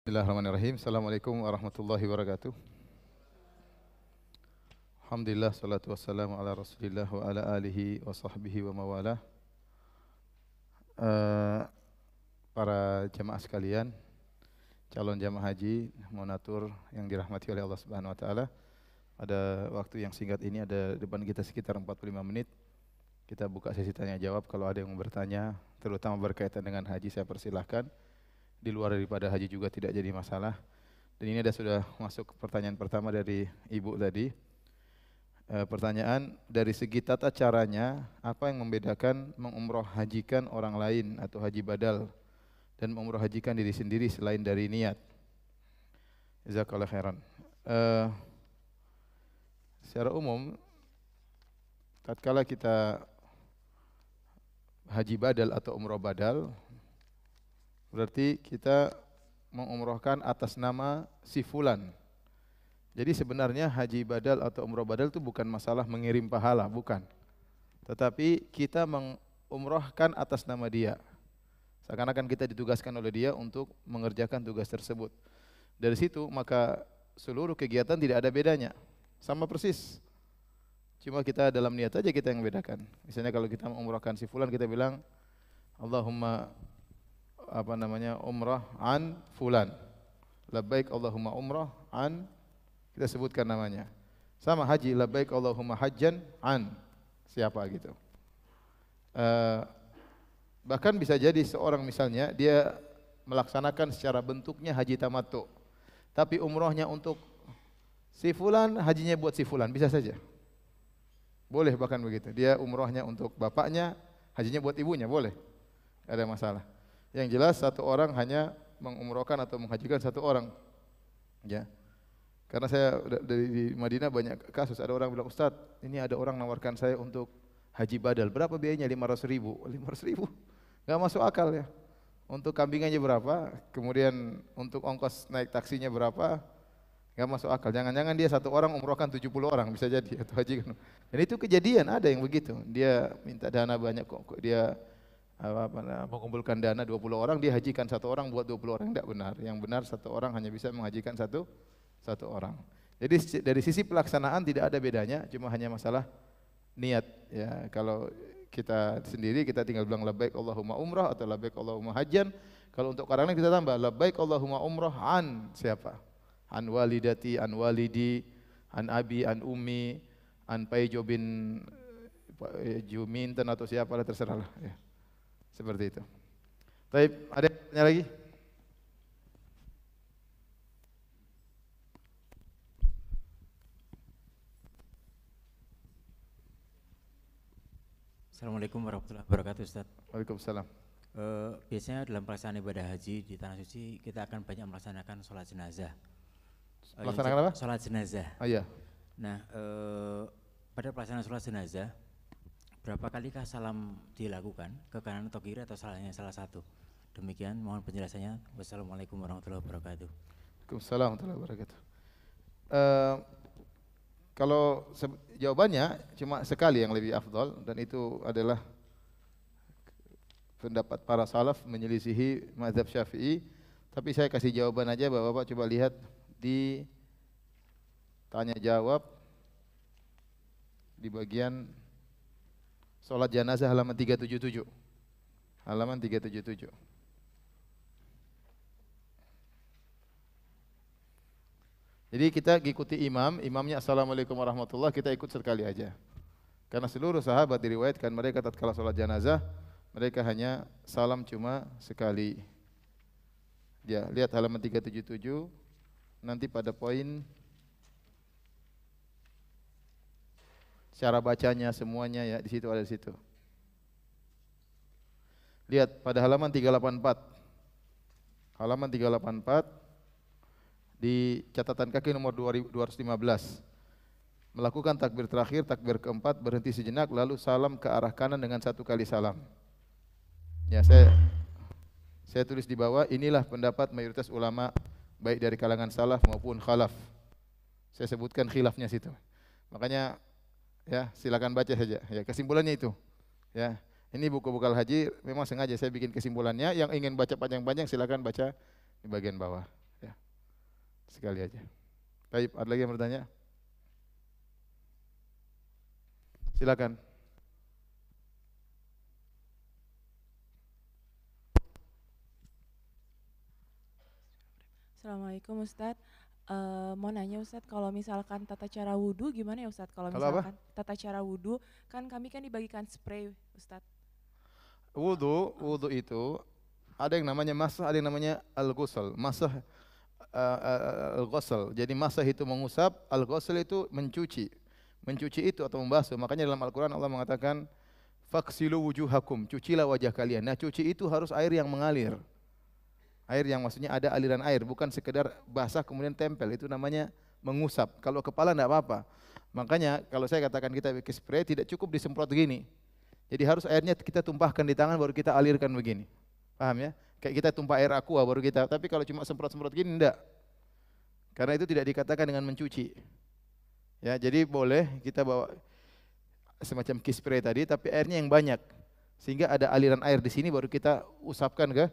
Bismillahirrahmanirrahim. Assalamualaikum warahmatullahi wabarakatuh. Alhamdulillah, salatu wassalamu ala rasulillah wa ala alihi wa sahbihi wa mawalah. Para jamaah sekalian, calon jamaah haji, mohon atur yang dirahmati oleh Allah Subhanahu wa taala. Pada waktu yang singkat ini ada depan kita sekitar 45 menit. Kita buka sesi tanya jawab. Kalau ada yang mau bertanya, terutama berkaitan dengan haji, saya persilahkan. Di luar daripada haji juga tidak jadi masalah. Dan ini sudah masuk pertanyaan pertama dari ibu tadi. Pertanyaan, dari segi tata caranya, apa yang membedakan mengumroh hajikan orang lain atau haji badal dan mengumroh hajikan diri sendiri selain dari niat? Jazakallahu khairan. Secara umum, tatkala kita haji badal atau umroh badal, berarti kita mengumrohkan atas nama si fulan. Jadi sebenarnya haji badal atau umroh badal itu bukan masalah mengirim pahala, bukan. Tetapi kita mengumrohkan atas nama dia. Seakan-akan kita ditugaskan oleh dia untuk mengerjakan tugas tersebut. Dari situ maka seluruh kegiatan tidak ada bedanya. Sama persis. Cuma kita dalam niat aja kita yang membedakan. Misalnya kalau kita mengumrohkan si fulan, kita bilang Allahumma umrah an fulan. Labbaik Allahumma umrah an, kita sebutkan namanya. Sama haji, labbaik Allahumma hajjan an siapa gitu. Bahkan bisa jadi seorang misalnya dia melaksanakan secara bentuknya haji tamattu, tapi umrohnya untuk si fulan, hajinya buat si fulan, bisa saja. Boleh bahkan begitu. Dia umrohnya untuk bapaknya, hajinya buat ibunya, boleh. Tidak ada masalah. Yang jelas satu orang hanya mengumrohkan atau menghajikan satu orang. Ya. Karena saya di Madinah banyak kasus, ada orang bilang, Ustaz, ini ada orang nawarkan saya untuk haji badal. Berapa biayanya? 500.000. 500.000? Enggak masuk akal ya. Untuk kambing aja berapa? Kemudian untuk ongkos naik taksinya berapa? Enggak masuk akal. Jangan-jangan dia satu orang umrohkan 70 orang, bisa jadi atau haji. Dan itu kejadian, ada yang begitu. Dia minta dana banyak kok. Dia mengumpulkan dana 20 orang, dia hajikan satu orang buat 20 orang. Tidak benar. Yang benar satu orang hanya bisa menghajikan satu orang. Jadi dari sisi pelaksanaan tidak ada bedanya, cuma hanya masalah niat. Ya, kalau kita sendiri kita tinggal bilang labbaik Allahumma umrah atau labbaik Allahumma hajjan. Kalau untuk orang lain kita tambah labbaik Allahumma umrah an siapa? An walidati, an walidi, an abi, an ummi, an paijo bin Juminten atau siapa lah, terserah lah. Ya. Seperti itu. Baik, ada yang tanya lagi? Assalamualaikum warahmatullahi wabarakatuh, Ustaz. Waalaikumsalam. Biasanya dalam pelaksanaan ibadah haji di Tanah Suci kita akan banyak melaksanakan sholat jenazah. Melaksanakan apa? Sholat jenazah. Oh iya. Nah, pada pelaksanaan sholat jenazah, berapa kalikah salam dilakukan ke kanan atau kiri atau salahnya salah satu? Demikian, mohon penjelasannya. Wassalamualaikum warahmatullahi wabarakatuh. Waalaikumsalam warahmatullahi wabarakatuh. Kalau jawabannya cuma sekali yang lebih afdal, dan itu adalah pendapat para salaf menyelisihi mazhab Syafi'i. Tapi saya kasih jawaban aja, Bapak-bapak coba lihat di tanya jawab di bagian sholat jenazah halaman 377. Halaman 377. Jadi kita ikuti imamnya assalamualaikum warahmatullahi, kita ikut sekali aja. Karena seluruh sahabat diriwayatkan mereka tatkala sholat jenazah mereka hanya salam cuma sekali. Ya, lihat halaman 377 nanti pada poin cara bacanya semuanya ya, di situ ada di situ. Lihat pada halaman 384. Halaman 384 di catatan kaki nomor 215. Melakukan takbir terakhir, takbir keempat, berhenti sejenak, lalu salam ke arah kanan dengan satu kali salam. Ya, saya tulis di bawah, inilah pendapat mayoritas ulama baik dari kalangan salaf maupun khalaf. Saya sebutkan khilafnya situ. Makanya ya silakan baca saja. Ya, kesimpulannya itu. Ya, ini buku bekal haji memang sengaja saya bikin kesimpulannya. Yang ingin baca panjang-panjang silakan baca di bagian bawah. Ya. Sekali aja. Baik, ada lagi yang bertanya? Silakan. Assalamualaikum Ustadz. Mau nanya Ustadz, kalau misalkan tata cara wudhu gimana ya Ustadz? Kalau Kalau apa? misalkan tata cara wudhu, kan kami kan dibagikan spray Ustadz. Wudu itu ada yang namanya masah, ada yang namanya al-ghusl. Masah al-ghusl. Jadi masah itu mengusap, al-ghusl itu mencuci. Mencuci itu atau membasuh. Makanya dalam Al-Qur'an Allah mengatakan faksilu wujuhakum, cucilah wajah kalian. Nah, cuci itu harus air yang mengalir. Air yang maksudnya ada aliran air, bukan sekedar basah kemudian tempel. Itu namanya mengusap. Kalau kepala enggak apa-apa. Makanya kalau saya katakan kita pakai spray tidak cukup disemprot begini. Jadi harus airnya kita tumpahkan di tangan baru kita alirkan begini. Paham ya? Kayak kita tumpah air aqua baru kita. Tapi kalau cuma semprot-semprot gini enggak. Karena itu tidak dikatakan dengan mencuci. Ya, jadi boleh kita bawa semacam kiss spray tadi tapi airnya yang banyak. Sehingga ada aliran air di sini baru kita usapkan ke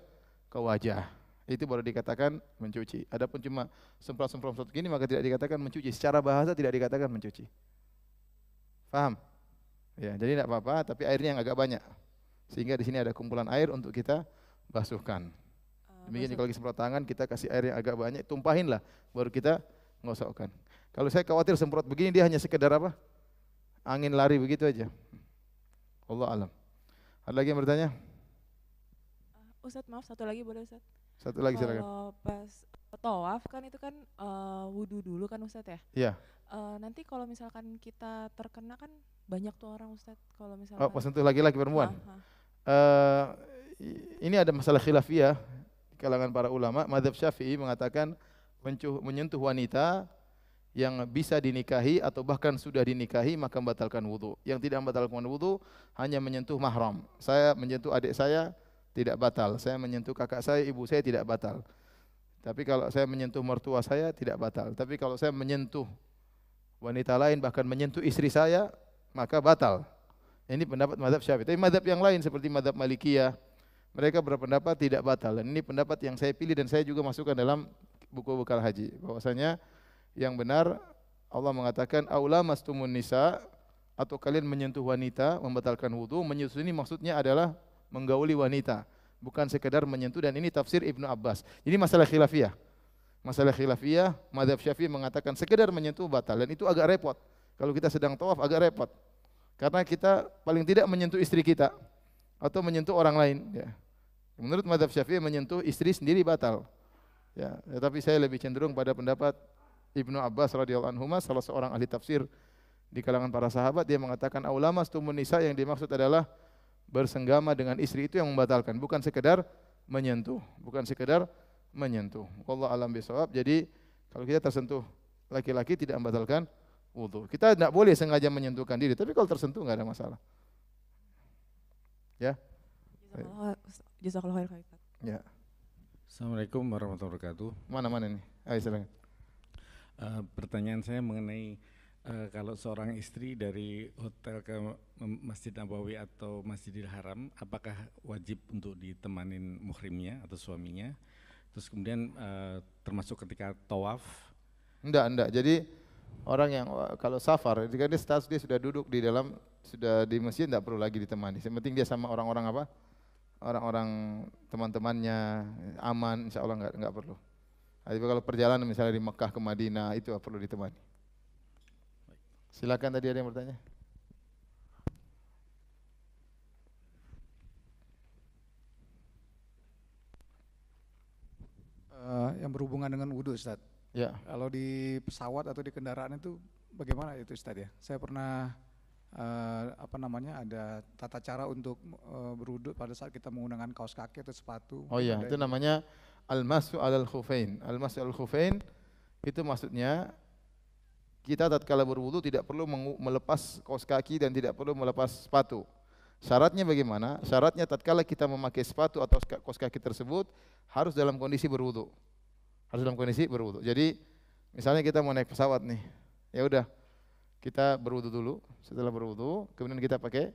wajah. Itu baru dikatakan mencuci. Adapun cuma semprot-semprot gini maka tidak dikatakan mencuci. Secara bahasa tidak dikatakan mencuci. Paham? Ya, jadi tidak apa-apa, tapi airnya yang agak banyak. Sehingga di sini ada kumpulan air untuk kita basuhkan. Demikian juga kalau semprot tangan kita kasih air yang agak banyak, tumpahinlah, baru kita ngosokkan. Kalau saya khawatir semprot begini dia hanya sekedar apa? Angin lari begitu aja. Allah alam. Ada lagi yang bertanya? Ustadz maaf satu lagi boleh Ustadz? Satu lagi silakan. Kalau pas tawaf kan itu kan wudhu dulu kan Ustadz ya? Iya. Nanti kalau misalkan kita terkena kan banyak tuh orang Ustadz kalau misalkan. Oh, pas untuk laki-laki perempuan. Ah. Ini ada masalah khilafiyah di kalangan para ulama. Madzhab Syafi'i mengatakan menyentuh wanita yang bisa dinikahi atau bahkan sudah dinikahi maka membatalkan wudu. Yang tidak membatalkan wudu hanya menyentuh mahram. Saya menyentuh adik saya tidak batal. Saya menyentuh kakak saya, ibu saya tidak batal. Tapi kalau saya menyentuh mertua saya tidak batal. Tapi kalau saya menyentuh wanita lain bahkan menyentuh istri saya maka batal. Ini pendapat mazhab Syafi'i. Tapi mazhab yang lain seperti mazhab Malikiyah mereka berpendapat tidak batal. Dan ini pendapat yang saya pilih dan saya juga masukkan dalam buku bekal haji. Bahwasanya yang benar Allah mengatakan aula mastumun nisa atau kalian menyentuh wanita membatalkan wudu. Menyentuh ini maksudnya adalah menggauli wanita, bukan sekedar menyentuh dan ini tafsir Ibnu Abbas. Ini masalah khilafiyah. Masalah khilafiyah, mazhab Syafi'i mengatakan sekedar menyentuh batal dan itu agak repot. Kalau kita sedang tawaf agak repot. Karena kita paling tidak menyentuh istri kita atau menyentuh orang lain, ya. Menurut mazhab Syafi'i menyentuh istri sendiri batal. Ya, tetapi saya lebih cenderung pada pendapat Ibnu Abbas radhiyallahu anhu, salah seorang ahli tafsir di kalangan para sahabat, dia mengatakan aulamas tumun nisa yang dimaksud adalah bersenggama dengan istri itu yang membatalkan, bukan sekedar menyentuh, bukan sekedar menyentuh. Wallahu alam bisawab. Jadi kalau kita tersentuh laki-laki tidak membatalkan wudu. Kita tidak boleh sengaja menyentuhkan diri, tapi kalau tersentuh enggak ada masalah. Ya. Jazakallahu khairan. Ya. Assalamualaikum warahmatullahi wabarakatuh. Mana ini? Ayo silakan. Pertanyaan saya mengenai kalau seorang istri dari hotel ke Masjid Nabawi atau Masjidil Haram, apakah wajib untuk ditemanin muhrimnya atau suaminya? Terus kemudian termasuk ketika tawaf? Enggak. Jadi orang yang kalau safar, jika dia status dia sudah duduk di dalam, sudah di masjid, enggak perlu lagi ditemani. Yang penting dia sama orang-orang apa? Orang-orang teman-temannya aman, insya Allah enggak perlu. Tapi kalau perjalanan misalnya di Mekah ke Madinah itu perlu ditemani. Silakan, tadi ada yang bertanya. Yang berhubungan dengan wudhu Ustaz. Ya. Kalau di pesawat atau di kendaraan itu bagaimana itu Ustaz ya? Saya pernah ada tata cara untuk berwudhu pada saat kita menggunakan kaos kaki atau sepatu. Oh iya, itu namanya al-mashu 'alal khufain. Al-mashu 'alal khufain itu maksudnya kita tatkala berwudu tidak perlu melepas kaos kaki dan tidak perlu melepas sepatu. Syaratnya bagaimana? Syaratnya tatkala kita memakai sepatu atau kaos kaki tersebut harus dalam kondisi berwudu. Harus dalam kondisi berwudu. Jadi misalnya kita mau naik pesawat nih. Ya udah, kita berwudu dulu. Setelah berwudu, kemudian kita pakai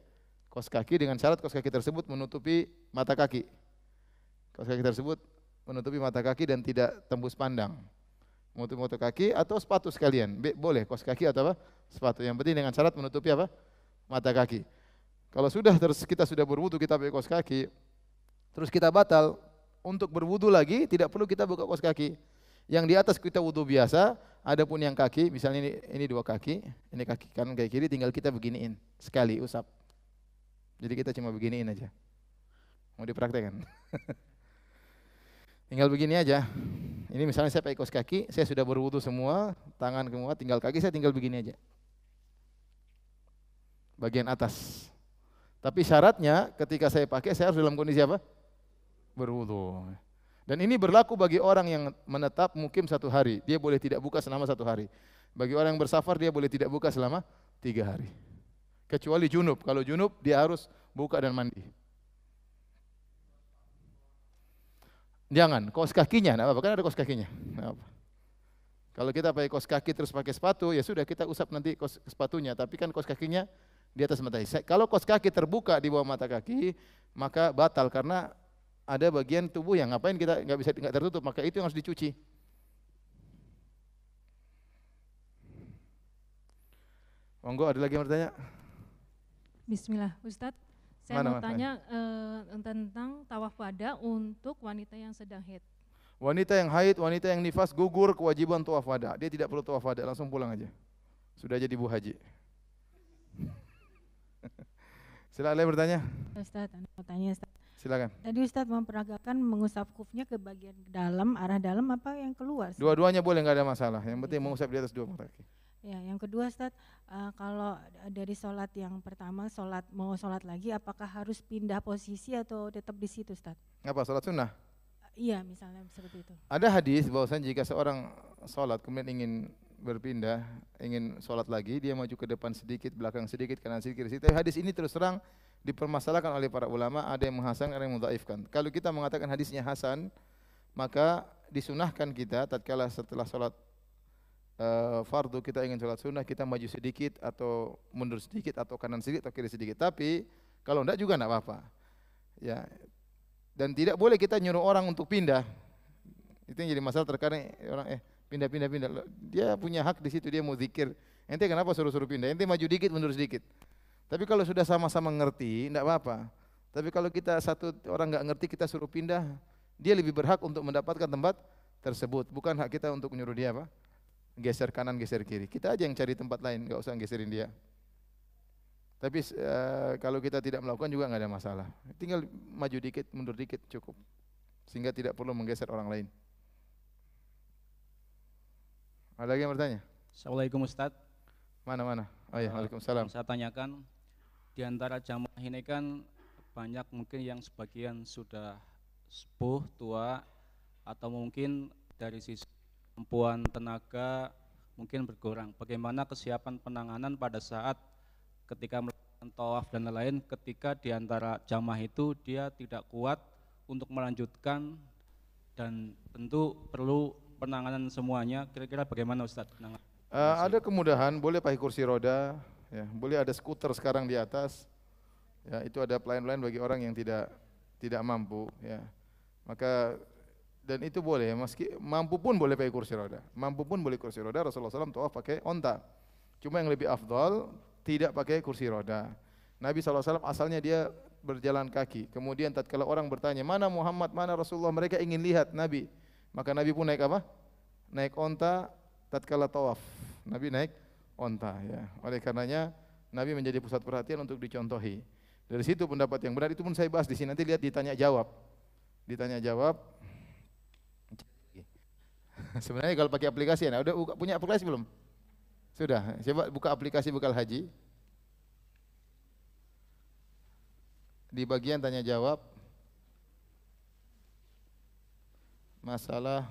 kaos kaki dengan syarat kaos kaki tersebut menutupi mata kaki. Kaos kaki tersebut menutupi mata kaki dan tidak tembus pandang. Menutup kaki atau sepatu sekalian. Boleh kaos kaki atau apa? Sepatu. Yang penting dengan syarat menutupi apa? Mata kaki. Kalau sudah kita sudah berwudu kita pakai kaos kaki, terus kita batal untuk berwudu lagi tidak perlu kita buka kaos kaki. Yang di atas kita wudu biasa, adapun yang kaki, misalnya ini dua kaki, ini kaki kanan kaki kiri, tinggal kita beginiin sekali usap. Jadi kita cuma beginiin aja. Mau dipraktekkan? Tinggal begini aja. Ini misalnya saya pakai kaos kaki, saya sudah berwudu semua, tangan semua, tinggal kaki saya tinggal begini aja. Bagian atas. Tapi syaratnya ketika saya pakai saya harus dalam kondisi apa? Berwudu. Dan ini berlaku bagi orang yang menetap mukim 1 hari. Dia boleh tidak buka selama 1 hari. Bagi orang yang bersafar dia boleh tidak buka selama 3 hari. Kecuali junub. Kalau junub dia harus buka dan mandi. Jangan, kaos kakinya, enggak apa-apa, kan ada kaos kakinya. Enggak apa. Kalau kita pakai kaos kaki terus pakai sepatu, ya sudah kita usap nanti kaos sepatunya, tapi kan kaos kakinya di atas mata kaki. Kalau kaos kaki terbuka di bawah mata kaki, maka batal karena ada bagian tubuh yang ngapain kita nggak tertutup, maka itu yang harus dicuci. Monggo, ada lagi yang bertanya? Bismillah, Ustadz. Saya mau tanya tentang tawaf wada untuk wanita yang sedang haid. Wanita yang haid, wanita yang nifas gugur kewajiban tawaf wada. Dia tidak perlu tawaf wada, langsung pulang aja. Sudah jadi Bu Haji. Silakan bertanya. Ustadz, mau tanya Ustadz. Silakan. Tadi Ustadz memperagakan mengusap kufnya ke bagian dalam, arah dalam apa yang keluar? Dua-duanya boleh, nggak ada masalah. Yang penting mengusap di atas 2 mata kaki. Ya, yang kedua Ustadz, kalau dari sholat yang pertama, mau sholat lagi, apakah harus pindah posisi atau tetap di situ Ustadz? Apa, sholat sunnah? Iya, misalnya seperti itu. Ada hadis bahwasanya jika seorang sholat kemudian ingin berpindah, ingin sholat lagi, dia maju ke depan sedikit, belakang sedikit, kanan sedikit, kiri sedikit. Tapi hadis ini terus terang dipermasalahkan oleh para ulama, ada yang menghasankan, ada yang mendhaifkan. Kalau kita mengatakan hadisnya hasan, maka disunahkan kita tatkala setelah sholat fardu kita ingin sholat sunnah, kita maju sedikit atau mundur sedikit atau kanan sedikit atau kiri sedikit. Tapi kalau enggak juga enggak apa-apa. Ya. Dan tidak boleh kita nyuruh orang untuk pindah. Itu yang jadi masalah terkadang orang pindah. Dia punya hak di situ, dia mau zikir. Ente kenapa suruh-suruh pindah? Ente maju dikit, mundur sedikit. Tapi kalau sudah sama-sama ngerti, enggak apa-apa. Tapi kalau kita satu orang enggak ngerti kita suruh pindah, dia lebih berhak untuk mendapatkan tempat tersebut. Bukan hak kita untuk menyuruh dia apa? Geser kanan, geser kiri. Kita aja yang cari tempat lain, enggak usah geserin dia. Tapi kalau kita tidak melakukan juga enggak ada masalah. Tinggal maju dikit, mundur dikit cukup. Sehingga tidak perlu menggeser orang lain. Ada lagi yang bertanya? Assalamualaikum Ustadz. Mana? Oh ya, waalaikumsalam. Saya tanyakan, di antara jamaah ini kan banyak mungkin yang sebagian sudah sepuh, tua, atau mungkin dari sisi kemampuan tenaga mungkin berkurang. Bagaimana kesiapan penanganan pada saat ketika melakukan tawaf dan lain-lain, ketika di antara jamaah itu dia tidak kuat untuk melanjutkan dan tentu perlu penanganan semuanya. Kira-kira bagaimana Ustadz? Ada kemudahan, boleh pakai kursi roda, ya, boleh ada skuter sekarang di atas. Ya, itu ada pelayan-pelayan bagi orang yang tidak mampu, ya. Maka dan itu boleh, meski mampu pun boleh pakai kursi roda. Mampu pun boleh kursi roda. Rasulullah SAW tawaf pakai onta. Cuma yang lebih afdal tidak pakai kursi roda. Nabi SAW asalnya dia berjalan kaki. Kemudian tatkala orang bertanya, mana Muhammad, mana Rasulullah, mereka ingin lihat Nabi. Maka Nabi pun naik apa? Naik onta tatkala tawaf. Nabi naik onta, ya. Oleh karenanya Nabi menjadi pusat perhatian untuk dicontohi. Dari situ pendapat yang benar itu pun saya bahas di sini. Nanti lihat ditanya jawab. Ditanya jawab. Sebenarnya kalau pakai aplikasi, nah udah punya aplikasi belum? Sudah. Coba buka aplikasi Bekal Haji. Di bagian tanya jawab masalah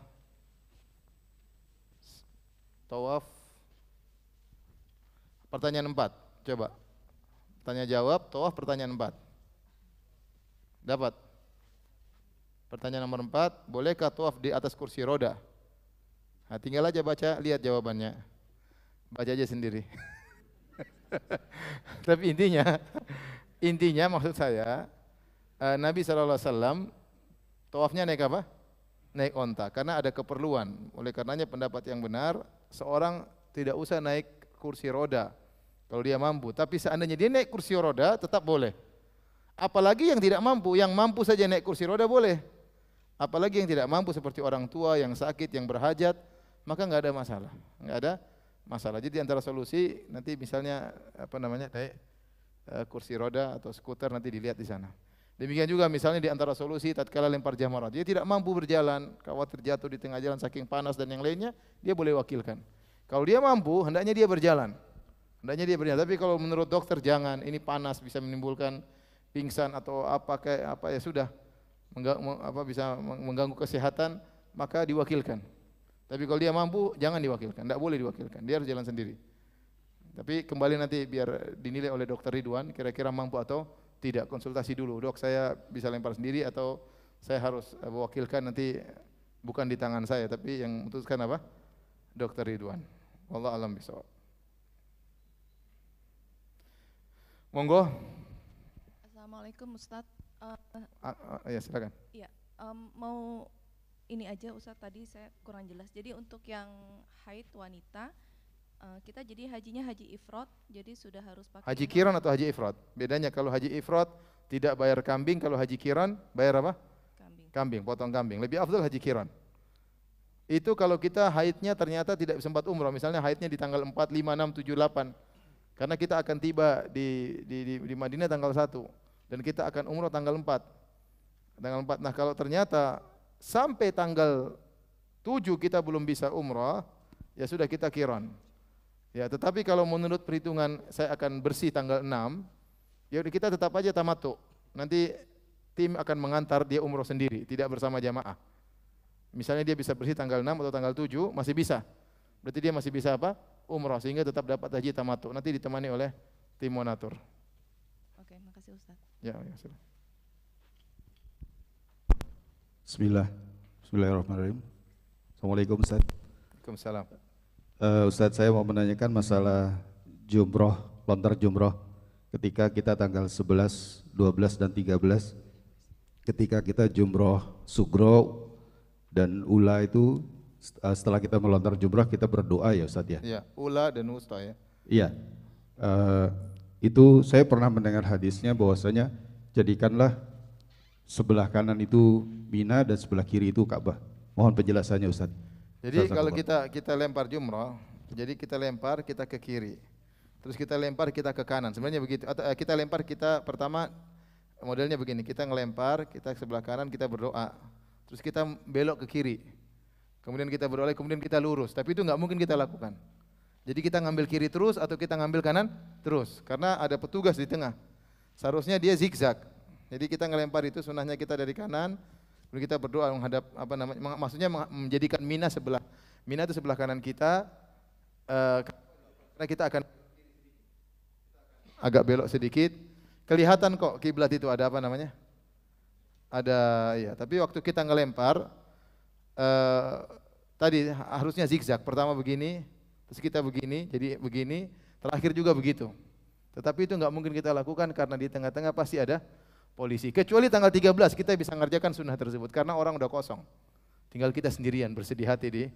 tawaf, pertanyaan 4. Coba tanya jawab tawaf pertanyaan 4. Dapat. Pertanyaan nomor 4, bolehkah tawaf di atas kursi roda? Nah, tinggal aja baca, lihat jawabannya. Baca aja sendiri. Tapi intinya maksud saya, Nabi SAW tawafnya naik apa? naik onta karena ada keperluan. Oleh karenanya pendapat yang benar, seorang tidak usah naik kursi roda kalau dia mampu. Tapi seandainya dia naik kursi roda tetap boleh. Apalagi yang tidak mampu, yang mampu saja naik kursi roda boleh. Apalagi yang tidak mampu seperti orang tua yang sakit, yang berhajat, maka enggak ada masalah. Enggak ada masalah. Jadi antara solusi nanti misalnya naik kursi roda atau skuter nanti dilihat di sana. Demikian juga misalnya di antara solusi tatkala lempar jamarat, dia tidak mampu berjalan, khawatir jatuh di tengah jalan saking panas dan yang lainnya, dia boleh wakilkan. Kalau dia mampu, hendaknya dia berjalan. Hendaknya dia berjalan. Tapi kalau menurut dokter jangan, ini panas bisa menimbulkan pingsan atau ya sudah bisa mengganggu kesehatan, maka diwakilkan. Tapi kalau dia mampu, jangan diwakilkan, tidak boleh diwakilkan, dia harus jalan sendiri. Tapi kembali nanti biar dinilai oleh dokter Ridwan, kira-kira mampu atau tidak, konsultasi dulu. Dok, saya bisa lempar sendiri atau saya harus mewakilkan, nanti bukan di tangan saya, tapi yang memutuskan apa? Dokter Ridwan. Wallahu a'lam bishawab. Monggo. Assalamualaikum Ustadz. Ya silakan. Iya, mau ini aja Ustadz, tadi saya kurang jelas. Jadi untuk yang haid wanita, kita jadi hajinya haji ifrad, jadi sudah harus pakai Haji kiran atau haji ifrad? Bedanya kalau haji ifrad tidak bayar kambing, kalau haji kiran bayar apa? Kambing, potong kambing. Lebih afdal haji kiran. Itu kalau kita haidnya ternyata tidak sempat umrah, misalnya haidnya di tanggal 4, 5, 6, 7, 8. Karena kita akan tiba di Madinah tanggal 1 dan kita akan umrah tanggal 4. Tanggal 4. Nah, kalau ternyata sampai tanggal 7 kita belum bisa umrah, ya sudah kita kiran. Ya, tetapi kalau menurut perhitungan saya akan bersih tanggal 6, ya udah kita tetap aja tamattu. Nanti tim akan mengantar dia umroh sendiri, tidak bersama jamaah. Misalnya dia bisa bersih tanggal 6 atau tanggal 7, masih bisa. Berarti dia masih bisa apa? Umroh, sehingga tetap dapat haji tamattu. Nanti ditemani oleh tim monatur. Oke, makasih Ustaz. Ya, silakan. Bismillahirrahmanirrahim. Assalamualaikum Ustaz. Waalaikumsalam. Ustaz, saya mau menanyakan masalah jumroh, lontar jumroh ketika kita tanggal 11, 12 dan 13, ketika kita jumroh sugro dan ula itu setelah kita melontar jumroh kita berdoa ya Ustaz ya? Iya, ula dan wusta ya. Iya, itu saya pernah mendengar hadisnya bahwasanya jadikanlah sebelah kanan itu Mina dan sebelah kiri itu Ka'bah. Mohon penjelasannya Ustaz. Jadi kalau kita lempar jumrah, jadi kita lempar kita ke kiri, terus kita lempar kita ke kanan. Sebenarnya begitu. Atau kita lempar kita pertama modelnya begini, kita ngelempar kita ke sebelah kanan kita berdoa, terus kita belok ke kiri, kemudian kita berdoa, kemudian kita lurus. Tapi itu nggak mungkin kita lakukan. Jadi kita ngambil kiri terus atau kita ngambil kanan terus, karena ada petugas di tengah. Seharusnya dia zigzag. Jadi kita ngelempar itu sunnahnya kita dari kanan. Lalu kita berdoa menghadap maksudnya menjadikan Mina sebelah. Mina itu sebelah kanan kita. Karena kita akan agak belok sedikit. Kelihatan kok kiblat itu ada apa namanya? Ada ya, tapi waktu kita ngelempar tadi harusnya zigzag. Pertama begini, terus kita begini, jadi begini, terakhir juga begitu. Tetapi itu enggak mungkin kita lakukan karena di tengah-tengah pasti ada polisi. Kecuali tanggal 13 kita bisa ngerjakan sunnah tersebut karena orang udah kosong. Tinggal kita sendirian bersedih hati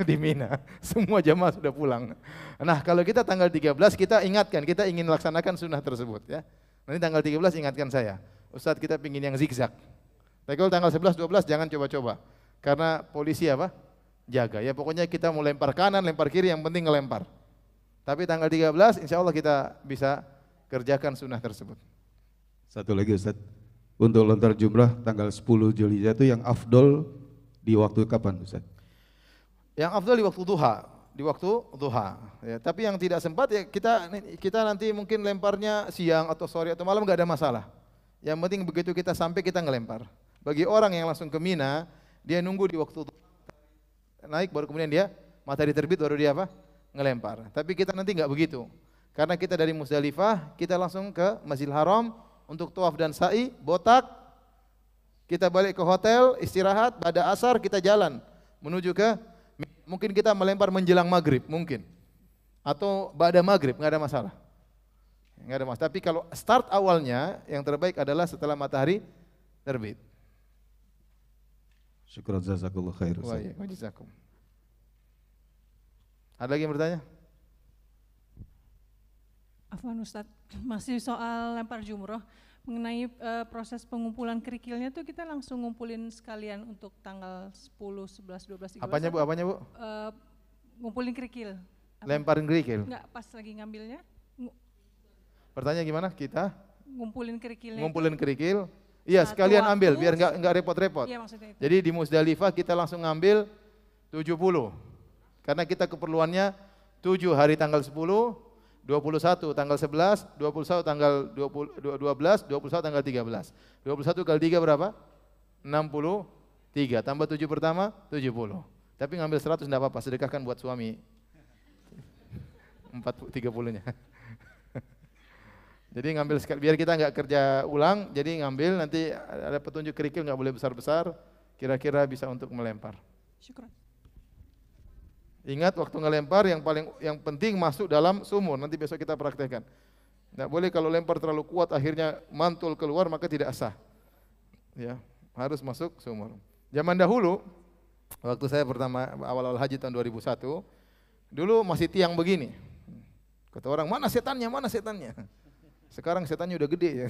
di Mina. Semua jamaah sudah pulang. Nah, kalau kita tanggal 13 kita ingatkan, kita ingin laksanakan sunnah tersebut ya. Nanti tanggal 13 ingatkan saya. Ustadz, kita pingin yang zigzag. Tapi kalau tanggal 11 12 jangan coba-coba. Karena polisi apa? Jaga. Ya pokoknya kita mau lempar kanan, lempar kiri, yang penting ngelempar. Tapi tanggal 13 insya Allah kita bisa kerjakan sunnah tersebut. Satu lagi Ustaz, untuk lontar jumrah tanggal 10 Zulhijjah itu yang afdol di waktu kapan Ustaz? Yang afdol di waktu duha, Ya, tapi yang tidak sempat ya kita nanti mungkin lemparnya siang atau sore atau malam nggak ada masalah. Yang penting begitu kita sampai kita ngelempar. Bagi orang yang langsung ke Mina, dia nunggu di waktu naik baru kemudian dia matahari terbit baru dia apa? Ngelempar. Tapi kita nanti nggak begitu. Karena kita dari Musdalifah, kita langsung ke Masjidil Haram untuk tawaf dan sa'i, botak, kita balik ke hotel, istirahat, pada asar kita jalan menuju ke, mungkin kita melempar menjelang maghrib, mungkin, atau pada maghrib, nggak ada masalah, Tapi kalau start awalnya yang terbaik adalah setelah matahari terbit. Syukran jazakallahu khair. Wa jazakum. Ada lagi yang bertanya? Afwan Ustadz, masih soal lempar jumroh, mengenai proses pengumpulan kerikilnya tuh kita langsung ngumpulin sekalian untuk tanggal 10, 11, 12, 13. Apanya Bu? Apanya Bu? Ngumpulin kerikil. Lemparin kerikil? Enggak, pas lagi ngambilnya. Pertanyaan gimana? Kita? Ngumpulin kerikilnya. Ngumpulin kerikil? Iya, sekalian ambil biar enggak repot-repot. Iya, maksudnya itu. Jadi di Musdalifah kita langsung ngambil 70. Karena kita keperluannya 7 hari tanggal 10, 21 tanggal 11, 21 tanggal 12, 21 tanggal 13. 21 kali 3 berapa? 63. Tambah 7 pertama, 70. Tapi ngambil 100 enggak apa-apa, sedekahkan buat suami. 30-nya. Jadi ngambil biar kita enggak kerja ulang, jadi ngambil nanti ada petunjuk kerikil enggak boleh besar-besar, kira-kira bisa untuk melempar. Syukran. Ingat waktu ngelempar yang penting masuk dalam sumur. Nanti besok kita praktekkan. Enggak boleh kalau lempar terlalu kuat akhirnya mantul keluar maka tidak sah. Ya, harus masuk sumur. Zaman dahulu waktu saya pertama awal-awal haji tahun 2001, dulu masih tiang begini. Kata orang, "Mana setannya? Mana setannya?" Sekarang setannya udah gede ya.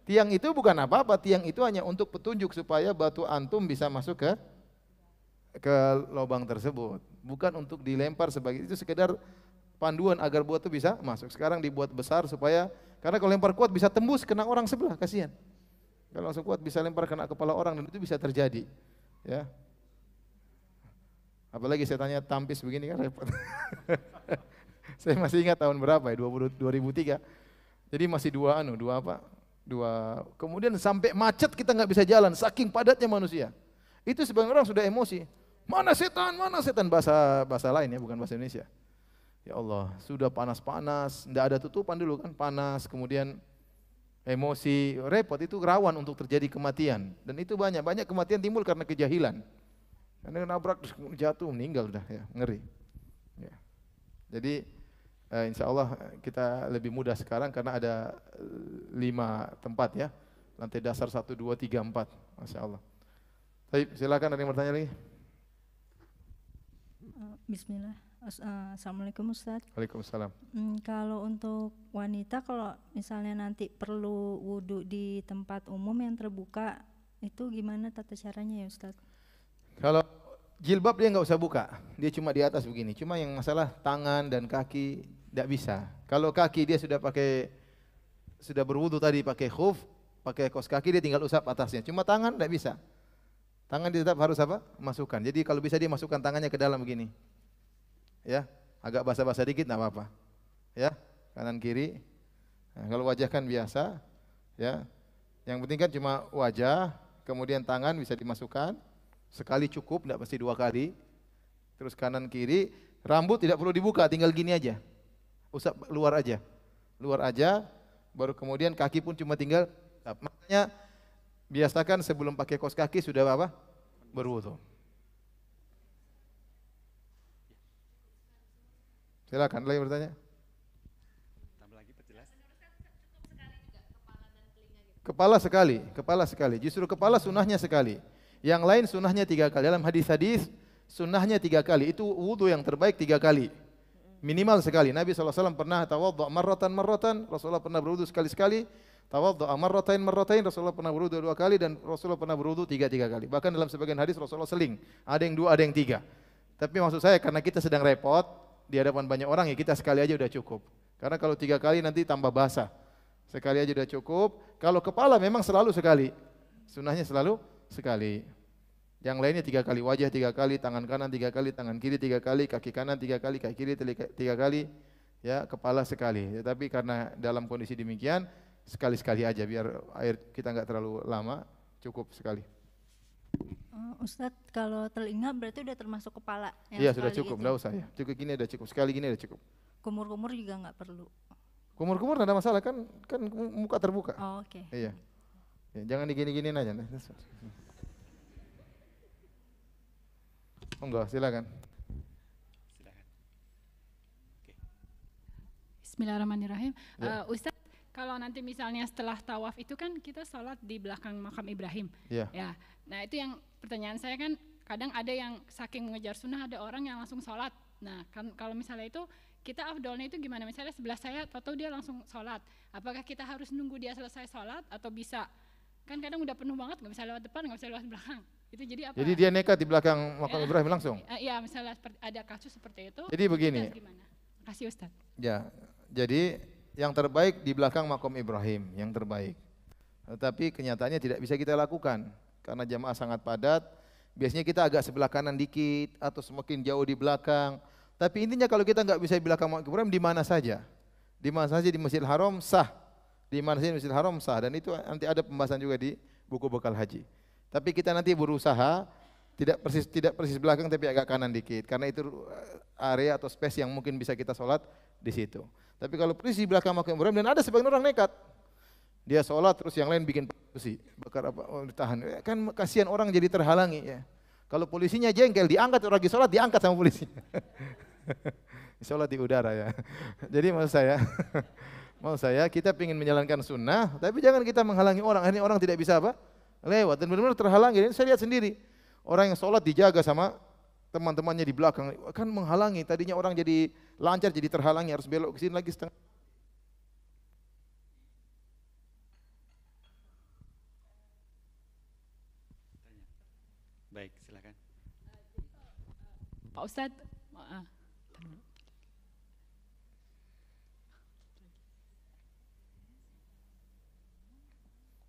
Tiang itu bukan apa-apa, tiang itu hanya untuk petunjuk supaya batu antum bisa masuk ke lubang tersebut, bukan untuk dilempar sebagai itu, sekedar panduan agar buat itu bisa masuk. Sekarang dibuat besar supaya, karena kalau lempar kuat bisa tembus kena orang sebelah, kasihan. Kalau langsung kuat bisa lempar kena kepala orang dan itu bisa terjadi. Ya. Apalagi setannya tampis begini kan repot. Saya masih ingat tahun berapa ya, 2003. Jadi masih dua apa? Kemudian sampai macet kita nggak bisa jalan, saking padatnya manusia. Itu sebagian orang sudah emosi. Mana setan, bahasa lain ya, bukan bahasa Indonesia. Ya Allah, sudah panas-panas, enggak ada tutupan dulu kan, panas, kemudian emosi, repot, itu rawan untuk terjadi kematian. Dan itu banyak kematian timbul karena kejahilan. Karena nabrak jatuh meninggal udah ya, ngeri. Ya. Jadi insya Allah kita lebih mudah sekarang karena ada 5 tempat ya. Lantai dasar 1, 2, 3, 4. Masya Allah. Baik, silakan ada yang bertanya lagi. Bismillah. Assalamualaikum Ustaz. Waalaikumsalam. Kalau untuk wanita, kalau misalnya nanti perlu wudhu di tempat umum yang terbuka, itu gimana tata caranya ya Ustaz? Kalau jilbab dia nggak usah buka, dia cuma di atas begini. Cuma yang masalah tangan dan kaki tidak bisa. Kalau kaki dia sudah berwudu tadi pakai khuf, pakai kaos kaki, dia tinggal usap atasnya. Cuma tangan tidak bisa. Tangan dia tetap harus apa? Masukkan. Jadi kalau bisa dia masukkan tangannya ke dalam begini. Ya, agak basah-basah dikit enggak apa-apa. Ya, kanan kiri. Nah, kalau wajah kan biasa, ya. Yang penting kan cuma wajah, kemudian tangan bisa dimasukkan. Sekali cukup, enggak pasti 2 kali. Terus kanan kiri, rambut tidak perlu dibuka, tinggal gini aja. Usap luar aja. Luar aja, baru kemudian kaki pun cuma tinggal. Makanya biasakan sebelum pakai kaos kaki sudah apa? Berwudu. Silakan, lagi bertanya. Tambah lagi perjelas. Kepala sekali. Justru kepala sunnahnya sekali. Yang lain sunnahnya 3 kali. Dalam hadis-hadis sunnahnya 3 kali. Itu wudu yang terbaik 3 kali. Minimal sekali. Nabi SAW pernah tawaddu' marratan, Rasulullah pernah berwudu sekali-sekali. Tawaddu' marratain, Rasulullah pernah berwudu 2 kali dan Rasulullah pernah berwudu 3 kali. Bahkan dalam sebagian hadis Rasulullah seling. Ada yang 2, ada yang 3. Tapi maksud saya karena kita sedang repot di hadapan banyak orang, ya kita sekali aja udah cukup. Karena kalau 3 kali nanti tambah basah. Sekali aja udah cukup. Kalau kepala memang selalu sekali. Sunnahnya selalu sekali. Yang lainnya 3 kali, wajah 3 kali, tangan kanan 3 kali, tangan kiri 3 kali, kaki kanan 3 kali, kaki kiri 3 kali, ya kepala sekali. Tapi karena dalam kondisi demikian sekali-sekali aja biar air kita enggak terlalu lama, cukup sekali. Ustadz, kalau telinga berarti udah termasuk kepala? Iya sudah cukup, enggak usah ya. Cukup gini udah cukup, sekali gini udah cukup. Kumur-kumur juga enggak perlu? Kumur-kumur enggak ada masalah kan muka terbuka. Oh, oke. Iya. Ya, jangan digini-giniin aja. Oh enggak, silakan. Bismillahirrahmanirrahim. Ustadz, kalau nanti misalnya setelah tawaf itu kan kita sholat di belakang makam Ibrahim. Yeah. Ya. Nah itu yang pertanyaan saya kan kadang ada yang saking mengejar sunnah ada orang yang langsung sholat. Nah kan kalau misalnya itu kita afdolnya itu gimana? Misalnya sebelah saya atau dia langsung sholat. Apakah kita harus nunggu dia selesai sholat atau bisa? Kan kadang udah penuh banget, nggak bisa lewat depan, nggak bisa lewat belakang. Itu jadi apa? Jadi dia nekat di belakang makam Ibrahim langsung? Iya, misalnya ada kasus seperti itu. Jadi begini. Gimana? Kasih Ustaz. Ya, jadi yang terbaik di belakang makam Ibrahim, yang terbaik. Tetapi kenyataannya tidak bisa kita lakukan karena jamaah sangat padat. Biasanya kita agak sebelah kanan dikit atau semakin jauh di belakang. Tapi intinya kalau kita nggak bisa di belakang makam Ibrahim, di mana saja, di mana saja di Masjidil Haram sah, di mana saja di Masjidil Haram sah. Dan itu nanti ada pembahasan juga di buku bekal haji. Tapi kita nanti berusaha tidak persis belakang tapi agak kanan dikit karena itu area atau space yang mungkin bisa kita sholat di situ. Tapi kalau persis di belakang makam Ibrahim dan ada sebagian orang nekat, dia sholat terus yang lain bikin pusi, bakar apa, oh, ditahan. Kan kasihan orang jadi terhalangi ya. Kalau polisinya jengkel, diangkat orang lagi sholat, diangkat sama polisinya. Sholat di udara ya. Jadi maksud saya kita ingin menjalankan sunnah, tapi jangan kita menghalangi orang. Akhirnya orang tidak bisa apa? Lewat dan benar-benar terhalangi. Dan saya lihat sendiri orang yang sholat dijaga sama teman-temannya di belakang, kan menghalangi. Tadinya orang jadi lancar, jadi terhalangi, harus belok ke sini lagi setengah. Baik, silakan. Pak Ustadz,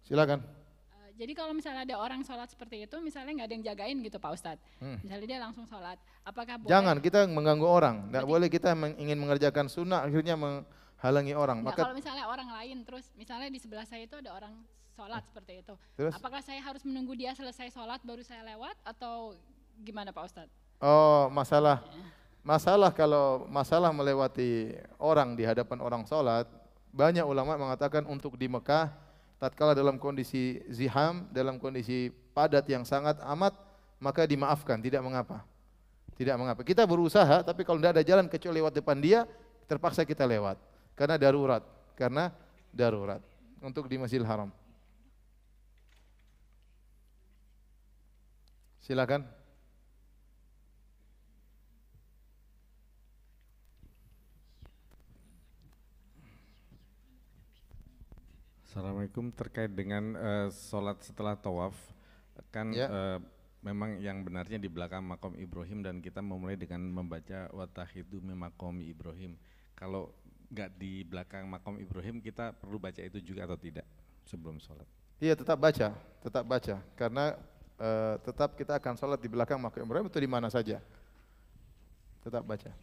silakan. Jadi kalau misalnya ada orang sholat seperti itu, misalnya nggak ada yang jagain gitu Pak Ustadz, misalnya dia langsung sholat, apakah boleh? Jangan, kita mengganggu orang. Tidak boleh kita ingin mengerjakan sunnah, akhirnya menghalangi orang. Nah, Maka kalau misalnya orang lain, terus misalnya di sebelah saya itu ada orang sholat seperti itu, terus? Apakah saya harus menunggu dia selesai sholat baru saya lewat atau gimana Pak Ustadz? Oh, kalau masalah melewati orang di hadapan orang sholat, banyak ulama mengatakan untuk di Mekah, tatkala dalam kondisi ziham, dalam kondisi padat yang sangat amat, maka dimaafkan, tidak mengapa. Tidak mengapa. Kita berusaha, tapi kalau tidak ada jalan kecuali lewat depan dia, terpaksa kita lewat. Karena darurat. Untuk di Masjidil Haram. Silakan. Assalamualaikum, terkait dengan sholat setelah tawaf, kan memang yang benarnya di belakang makom Ibrahim dan kita memulai dengan membaca watahidu mimaqomi Ibrahim. Kalau nggak di belakang makom Ibrahim, kita perlu baca itu juga atau tidak sebelum sholat? Iya, tetap baca, karena tetap kita akan sholat di belakang makom Ibrahim itu di mana saja. Tetap baca.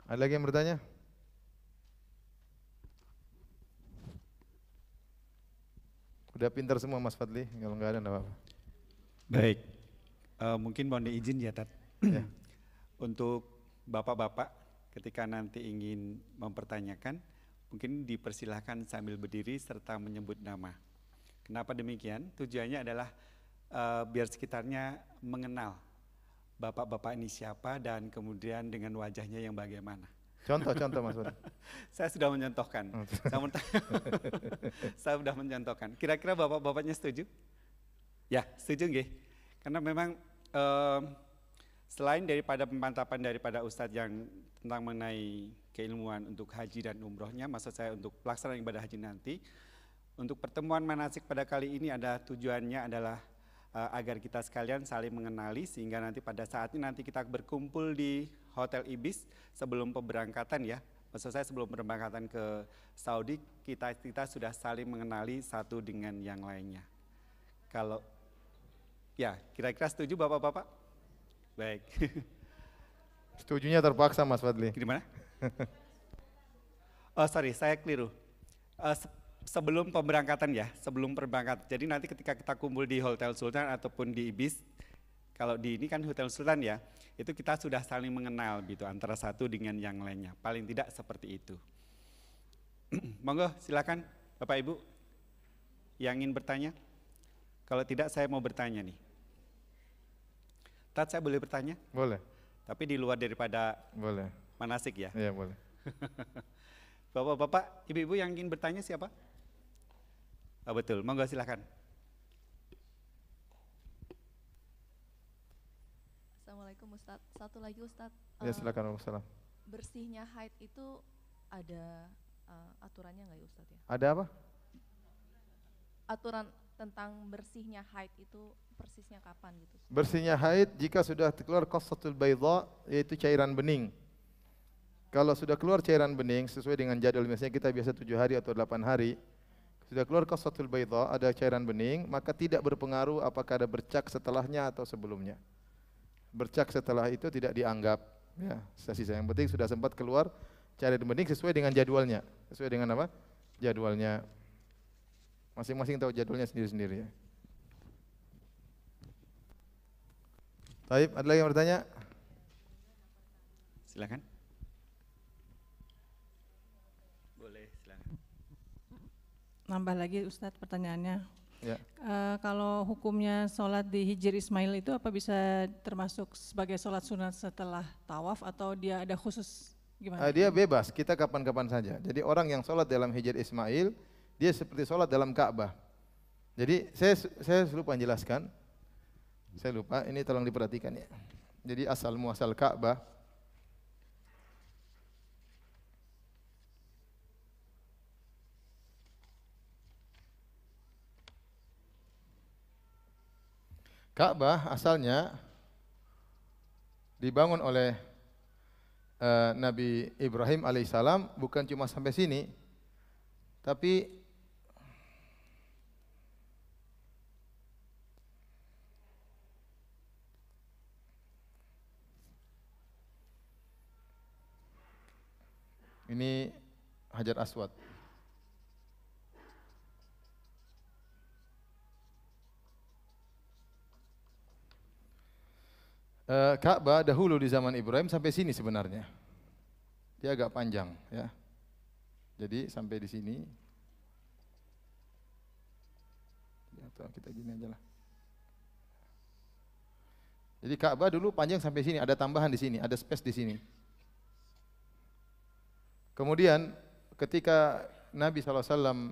Ada lagi yang bertanya? Udah pintar semua Mas Fadli, kalau nggak ada nggak apa-apa. Baik, mungkin mohon izin ya Tat. Ya. Untuk bapak-bapak ketika nanti ingin mempertanyakan, mungkin dipersilahkan sambil berdiri serta menyebut nama. Kenapa demikian? Tujuannya adalah biar sekitarnya mengenal bapak-bapak ini siapa dan kemudian dengan wajahnya yang bagaimana. Contoh Mas Fadli. Saya sudah mencontohkan. Saya sudah mencontohkan. Kira-kira bapak-bapaknya setuju? Ya, setuju nggih. Karena memang selain daripada pemantapan daripada Ustadz yang tentang mengenai keilmuan untuk haji dan umrohnya, maksud saya untuk pelaksanaan ibadah haji nanti, untuk pertemuan manasik pada kali ini ada tujuannya adalah agar kita sekalian saling mengenali sehingga nanti pada saatnya nanti kita berkumpul di Hotel Ibis sebelum pemberangkatan ya. Maksud saya sebelum pemberangkatan ke Saudi kita sudah saling mengenali satu dengan yang lainnya. Kalau ya kira-kira setuju bapak-bapak? Baik. Setujunya terpaksa Mas Fadli. Gimana? Oh sorry, saya keliru. Sebelum pemberangkatan ya, sebelum pemberangkatan. Jadi nanti ketika kita kumpul di Hotel Sultan ataupun di Ibis, kalau di ini kan Hotel Sultan ya, itu kita sudah saling mengenal gitu antara satu dengan yang lainnya. Paling tidak seperti itu. Monggo silakan Bapak Ibu yang ingin bertanya. Kalau tidak saya mau bertanya nih. Tat, saya boleh bertanya? Boleh. Tapi di luar daripada boleh manasik ya? Iya boleh. Bapak-bapak, ibu-ibu yang ingin bertanya siapa? Oh, betul, monggo silakan. Assalamualaikum Ustadz. Satu lagi Ustadz. Ya silakan. Waalaikumsalam. Bersihnya haid itu ada aturannya nggak ya Ustadz ya? Ada apa? Aturan tentang bersihnya haid itu persisnya kapan gitu? Bersihnya haid jika sudah keluar qassatul baydha, yaitu cairan bening. Kalau sudah keluar cairan bening sesuai dengan jadwal, misalnya kita biasa 7 hari atau 8 hari, sudah keluar qassatul baydha, ada cairan bening, maka tidak berpengaruh apakah ada bercak setelahnya atau sebelumnya. Bercak setelah itu tidak dianggap, ya, sisa-sisa. Yang penting sudah sempat keluar cairan bening sesuai dengan jadwalnya. Sesuai dengan apa? Jadwalnya. Masing-masing tahu jadwalnya sendiri-sendiri, ya. Baik, ada lagi yang bertanya? Silakan. Boleh, silakan. Nambah lagi Ustadz pertanyaannya. Ya. Kalau hukumnya sholat di Hijr Ismail itu apa bisa termasuk sebagai sholat sunat setelah tawaf atau dia ada khusus gimana? Dia bebas, kita kapan-kapan saja. Jadi orang yang sholat dalam Hijr Ismail, dia seperti sholat dalam Ka'bah. Jadi saya lupa menjelaskan. Saya lupa, ini tolong diperhatikan ya. Jadi asal muasal Ka'bah. Ka'bah asalnya dibangun oleh Nabi Ibrahim alaihissalam bukan cuma sampai sini, tapi ini Hajar Aswad. Ka'bah dahulu di zaman Ibrahim sampai sini sebenarnya. Dia agak panjang, ya. Jadi sampai di sini. Atau kita gini aja lah. Jadi Ka'bah dulu panjang sampai sini, ada tambahan di sini, ada space di sini. Kemudian ketika Nabi SAW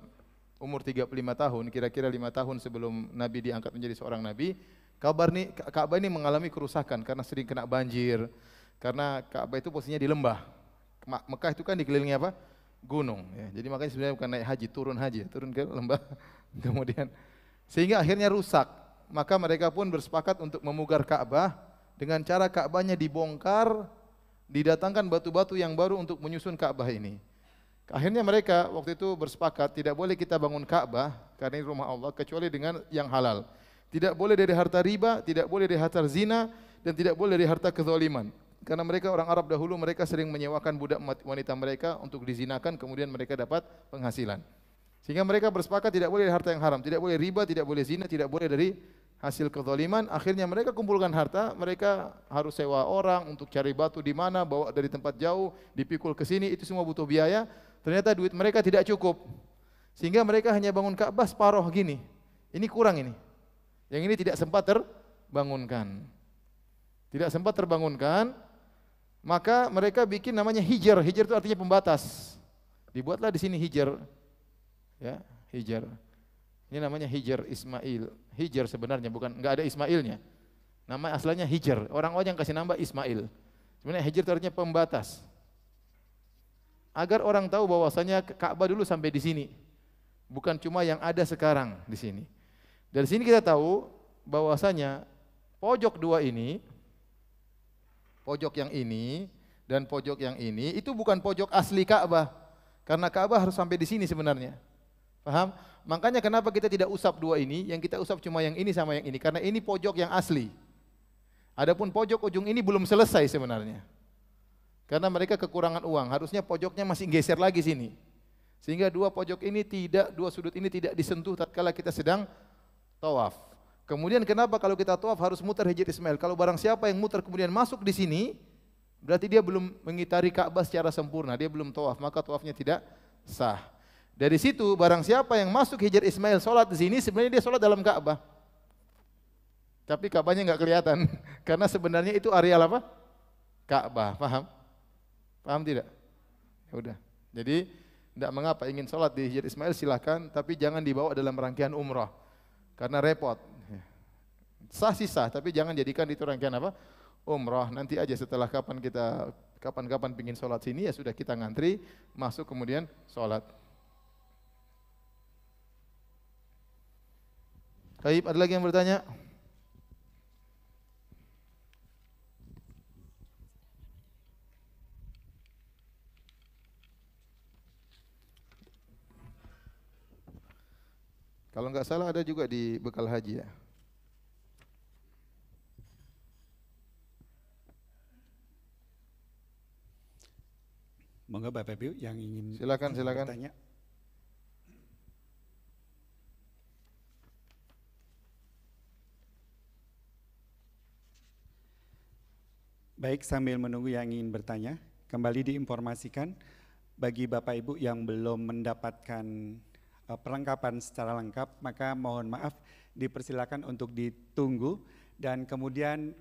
umur 35 tahun, kira-kira 5 tahun sebelum Nabi diangkat menjadi seorang Nabi, Ka'bah ini mengalami kerusakan karena sering kena banjir, karena Ka'bah itu posisinya di lembah. Mekah itu kan dikelilingi apa? Gunung. Ya. Jadi makanya sebenarnya bukan naik haji, turun ke lembah. Kemudian sehingga akhirnya rusak. Maka mereka pun bersepakat untuk memugar Ka'bah dengan cara Ka'bahnya dibongkar, didatangkan batu-batu yang baru untuk menyusun Ka'bah ini. Akhirnya mereka waktu itu bersepakat tidak boleh kita bangun Ka'bah karena ini rumah Allah kecuali dengan yang halal. Tidak boleh dari harta riba, tidak boleh dari harta zina, dan tidak boleh dari harta kezaliman. Karena mereka orang Arab dahulu mereka sering menyewakan budak wanita mereka untuk dizinakan, kemudian mereka dapat penghasilan. Sehingga mereka bersepakat tidak boleh dari harta yang haram, tidak boleh riba, tidak boleh zina, tidak boleh dari hasil kezaliman. Akhirnya mereka kumpulkan harta, mereka harus sewa orang untuk cari batu di mana, bawa dari tempat jauh, dipikul ke sini, itu semua butuh biaya. Ternyata duit mereka tidak cukup. Sehingga mereka hanya bangun Ka'bah separuh gini. Ini kurang ini. Yang ini tidak sempat terbangunkan. Tidak sempat terbangunkan, maka mereka bikin namanya Hijr. Hijr itu artinya pembatas. Dibuatlah di sini Hijr. Ya, Hijr. Ini namanya Hijr Ismail. Hijr sebenarnya bukan, enggak ada Ismailnya. Nama asalnya Hijr. Orang-orang yang kasih nama Ismail. Sebenarnya Hijr itu artinya pembatas. Agar orang tahu bahwasanya Ka'bah dulu sampai di sini. Bukan cuma yang ada sekarang di sini. Dari sini kita tahu bahwasanya pojok dua ini, pojok yang ini dan pojok yang ini itu bukan pojok asli Ka'bah. Karena Ka'bah harus sampai di sini sebenarnya. Paham? Makanya kenapa kita tidak usap dua ini, yang kita usap cuma yang ini sama yang ini karena ini pojok yang asli. Adapun pojok ujung ini belum selesai sebenarnya. Karena mereka kekurangan uang, harusnya pojoknya masih geser lagi sini. Sehingga dua pojok ini tidak, dua sudut ini tidak disentuh tatkala kita sedang tawaf. Kemudian kenapa kalau kita tawaf harus muter Hijr Ismail? Kalau barang siapa yang muter kemudian masuk di sini, berarti dia belum mengitari Ka'bah secara sempurna, dia belum tawaf, maka tawafnya tidak sah. Dari situ barang siapa yang masuk Hijr Ismail salat di sini sebenarnya dia salat dalam Ka'bah. Tapi Ka'bahnya enggak kelihatan karena sebenarnya itu areal apa? Ka'bah, paham? Paham tidak? Ya udah. Jadi tidak mengapa ingin salat di Hijr Ismail silakan, tapi jangan dibawa dalam rangkaian umrah. Karena repot. Sah sih sah, tapi jangan jadikan itu rangkaian apa? Umrah. Nanti aja setelah kapan-kapan pingin sholat sini ya sudah kita ngantri, masuk kemudian sholat. Baik, ada lagi yang bertanya? Kalau nggak salah ada juga di bekal haji ya. Monggo Bapak Ibu yang ingin silakan bertanya. Baik, sambil menunggu yang ingin bertanya, kembali diinformasikan bagi Bapak Ibu yang belum mendapatkan perlengkapan secara lengkap, maka mohon maaf dipersilakan untuk ditunggu dan kemudian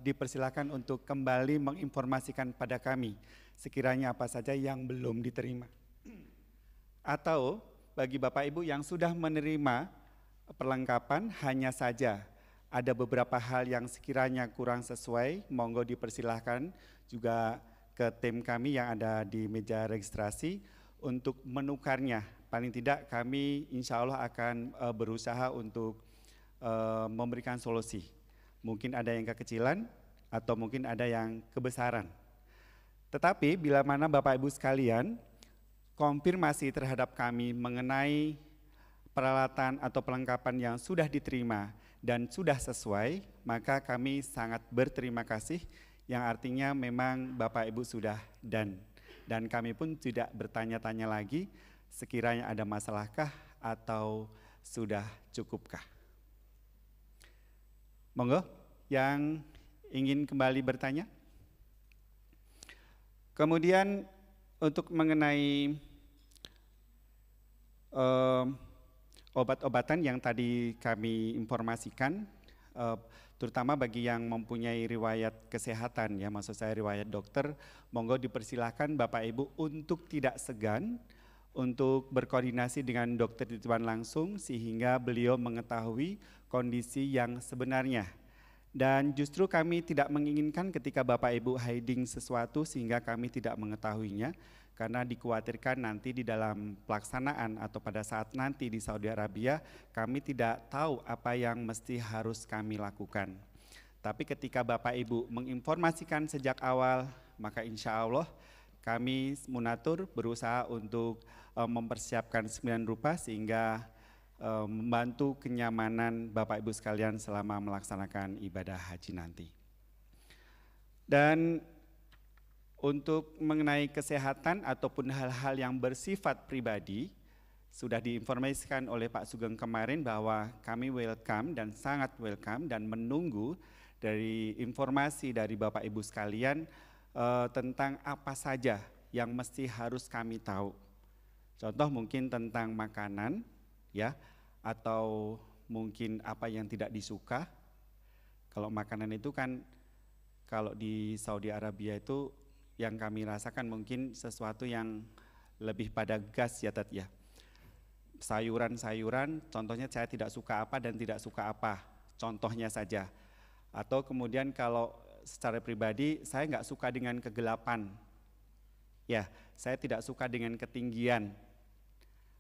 dipersilakan untuk kembali menginformasikan pada kami sekiranya apa saja yang belum diterima. Atau bagi Bapak Ibu yang sudah menerima perlengkapan, hanya saja ada beberapa hal yang sekiranya kurang sesuai, monggo dipersilahkan juga ke tim kami yang ada di meja registrasi untuk menukarnya. Paling tidak kami insya Allah akan berusaha untuk memberikan solusi. Mungkin ada yang kekecilan atau mungkin ada yang kebesaran. Tetapi bila mana Bapak Ibu sekalian konfirmasi terhadap kami mengenai peralatan atau perlengkapan yang sudah diterima dan sudah sesuai, maka kami sangat berterima kasih, yang artinya memang Bapak Ibu sudah dan kami pun tidak bertanya-tanya lagi sekiranya ada masalahkah atau sudah cukupkah. Monggo yang ingin kembali bertanya. Kemudian untuk mengenai obat-obatan yang tadi kami informasikan, terutama bagi yang mempunyai riwayat kesehatan, ya maksud saya riwayat dokter, monggo dipersilahkan Bapak Ibu untuk tidak segan untuk berkoordinasi dengan dokter titipan langsung sehingga beliau mengetahui kondisi yang sebenarnya. Dan justru kami tidak menginginkan ketika Bapak Ibu hiding sesuatu sehingga kami tidak mengetahuinya, karena dikhawatirkan nanti di dalam pelaksanaan atau pada saat nanti di Saudi Arabia kami tidak tahu apa yang mesti harus kami lakukan. Tapi ketika Bapak Ibu menginformasikan sejak awal, maka insya Allah kami Munatur berusaha untuk mempersiapkan sembilan rupa sehingga membantu kenyamanan Bapak Ibu sekalian selama melaksanakan ibadah haji nanti. Dan untuk mengenai kesehatan ataupun hal-hal yang bersifat pribadi, sudah diinformasikan oleh Pak Sugeng kemarin bahwa kami welcome dan sangat welcome dan menunggu dari informasi dari Bapak Ibu sekalian tentang apa saja yang mesti harus kami tahu. Contoh mungkin tentang makanan, ya, atau mungkin apa yang tidak disuka. Kalau makanan itu kan, kalau di Saudi Arabia itu yang kami rasakan mungkin sesuatu yang lebih pada gas ya Tat ya. Sayuran-sayuran, contohnya saya tidak suka apa dan tidak suka apa, contohnya saja. Atau kemudian kalau secara pribadi saya nggak suka dengan kegelapan, ya saya tidak suka dengan ketinggian,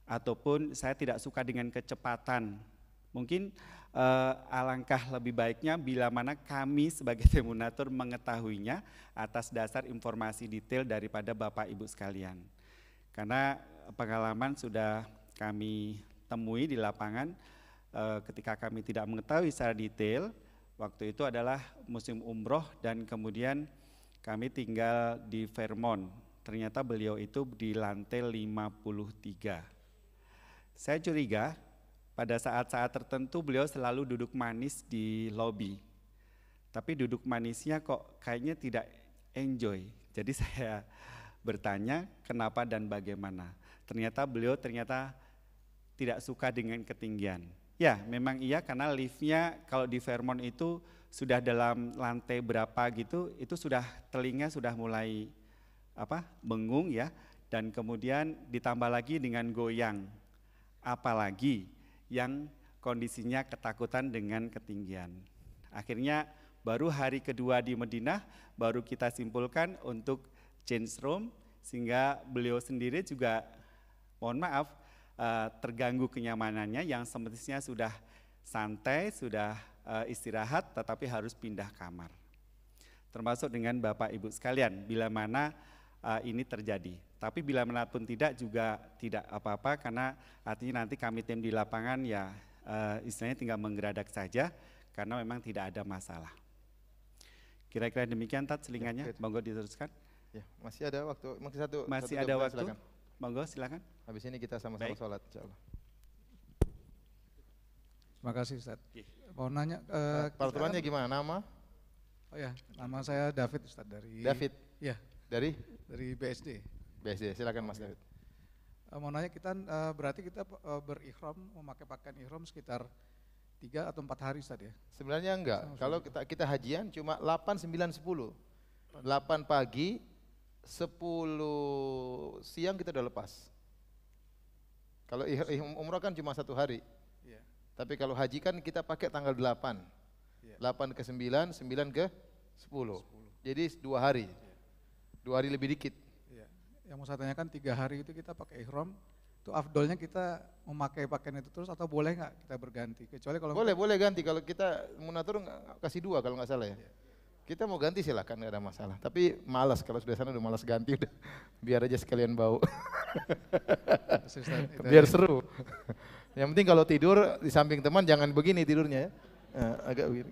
ataupun saya tidak suka dengan kecepatan. Mungkin alangkah lebih baiknya bila mana kami sebagai Temunatur mengetahuinya atas dasar informasi detail daripada Bapak Ibu sekalian. Karena pengalaman sudah kami temui di lapangan ketika kami tidak mengetahui secara detail, waktu itu adalah musim umroh dan kemudian kami tinggal di Vermont. Ternyata beliau itu di lantai 53. Saya curiga pada saat-saat tertentu beliau selalu duduk manis di lobi. Tapi duduk manisnya kok kayaknya tidak enjoy. Jadi saya bertanya kenapa dan bagaimana. Ternyata beliau tidak suka dengan ketinggian. Ya memang iya, karena liftnya kalau di Vermont itu sudah dalam lantai berapa gitu, itu sudah telinga sudah mulai bengung ya. Dan kemudian ditambah lagi dengan goyang. Apalagi yang kondisinya ketakutan dengan ketinggian. Akhirnya baru hari kedua di Madinah baru kita simpulkan untuk change room, sehingga beliau sendiri juga mohon maaf terganggu kenyamanannya yang semestinya sudah santai, sudah istirahat, tetapi harus pindah kamar. Termasuk dengan Bapak Ibu sekalian, bila mana ini terjadi. Tapi bila mana pun tidak juga tidak apa-apa, karena artinya nanti kami tim di lapangan ya istilahnya tinggal menggeradak saja, karena memang tidak ada masalah. Kira-kira demikian Tat selingannya, monggo diteruskan. Ya, masih ada waktu, masih ada waktu. Silakan. Monggo silakan. Habis ini kita sama-sama sholat insyaallah. Terima kasih Ustaz. Mau nanya, peraturannya gimana? Nama? Oh ya, nama saya David Ustaz dari. David. Ya. Dari BSD. BSD, silakan Mas David. Mau nanya kita berarti kita berihram, memakai pakaian ihram sekitar 3 atau 4 hari Ustaz ya? Sebenarnya enggak. Kalau kita hajian cuma 8, 9, 10. 8 pagi, 10 siang kita udah lepas. Kalau umrah kan cuma 1 hari. Iya. Tapi kalau haji kan kita pakai tanggal 8. Iya. 8 ke 9, 9 ke 10. Jadi 2 hari. 2 hari lebih dikit. Iya. Yang mau saya tanyakan 3 hari itu kita pakai ihram, itu afdolnya kita memakai pakaian itu terus atau boleh nggak kita berganti? Kecuali kalau boleh ganti. Kalau kita munatur kasih 2 kalau nggak salah ya. Iya. Kita mau ganti silakan, nggak ada masalah. Tapi malas kalau sudah sana udah malas ganti udah. Biar aja sekalian bau. Biar seru. Yang penting kalau tidur di samping teman jangan begini tidurnya ya. Agak begini.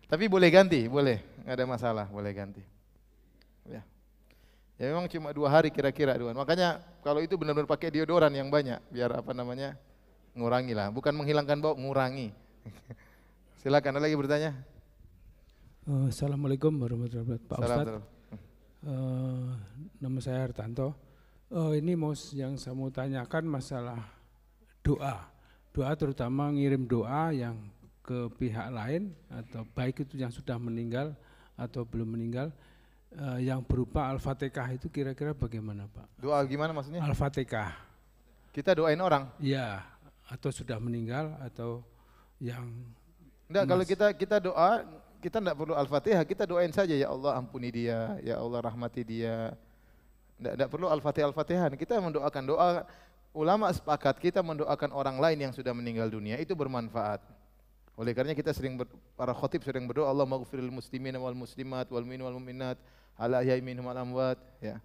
Tapi boleh ganti, boleh, nggak ada masalah, boleh ganti. Ya. Ya memang cuma 2 hari kira-kira Duan. Makanya kalau itu benar-benar pakai deodoran yang banyak, biar apa namanya ngurangi lah. Bukan menghilangkan bau, ngurangi. Silakan, ada lagi bertanya? Assalamualaikum warahmatullahi wabarakatuh. Pak Ustadz, nama saya Hartanto. Ini yang saya mau tanyakan masalah doa. Doa terutama ngirim doa yang ke pihak lain, atau baik itu yang sudah meninggal atau belum meninggal, yang berupa Al-Fatihah itu kira-kira bagaimana Pak? Doa gimana maksudnya? Al-Fatihah. Kita doain orang? Iya, atau sudah meninggal atau yang... Enggak, kalau kita doa, kita enggak perlu Al-Fatihah, kita doain saja, ya Allah ampuni dia, ya Allah rahmati dia. Enggak perlu Al-Fatihah, kita mendoakan doa. Ulama sepakat kita mendoakan orang lain yang sudah meninggal dunia itu bermanfaat. Oleh karenanya kita para khotib sering berdoa, Allah maghfiril muslimin wal muslimat wal mu'minin wal mu'minat ala ahya'i minhum wal amwat, ya.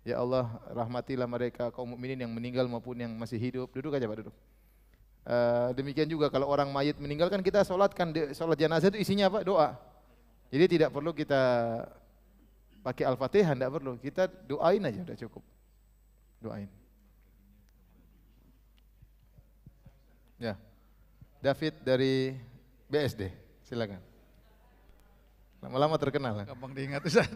Ya Allah rahmatilah mereka kaum mukminin yang meninggal maupun yang masih hidup. Duduk aja Pak, duduk. Demikian juga kalau orang mayit meninggal kan kita sholatkan, sholat jenazah itu isinya apa? Doa. Jadi tidak perlu kita pakai Al-Fatihah, tidak perlu. Kita doain aja udah cukup. Doain. Ya. David dari BSD, silakan. Lama-lama terkenal. Gampang diingat Ustaz.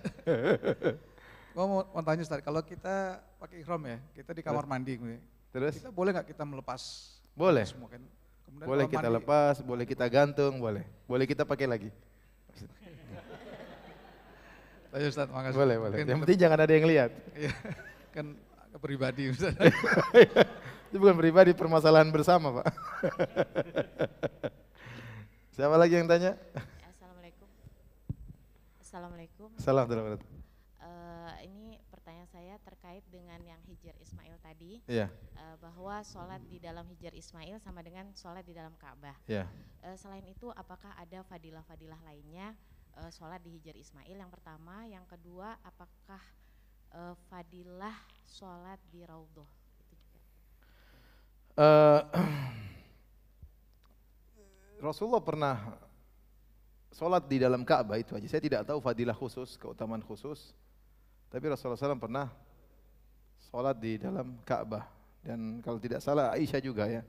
Gua mau tanya Ustaz, kalau kita pakai ihram ya, kita di kamar mandi, terus kita boleh nggak kita melepas? Boleh. Kan? Boleh kita lepas, boleh kita gantung, boleh. Boleh kita pakai lagi. Ayo Ustaz, makasih. Boleh. Yang penting jangan ada yang lihat. Iya, kan pribadi Ustaz. Itu bukan pribadi, permasalahan bersama Pak. Siapa lagi yang tanya? Assalamualaikum. Assalamualaikum. Assalamualaikum. Ini pertanyaan saya terkait dengan yang Hijr Ismail tadi. Iya. Bahwa sholat di dalam Hijr Ismail sama dengan sholat di dalam Ka'bah. Iya. Selain itu apakah ada fadilah-fadilah lainnya sholat di Hijr Ismail yang pertama, yang kedua apakah fadilah sholat di Raudhah itu juga? Rasulullah pernah sholat di dalam Ka'bah itu aja. Saya tidak tahu fadilah khusus, keutamaan khusus. Tapi Rasulullah SAW pernah sholat di dalam Ka'bah. Dan kalau tidak salah Aisyah juga ya.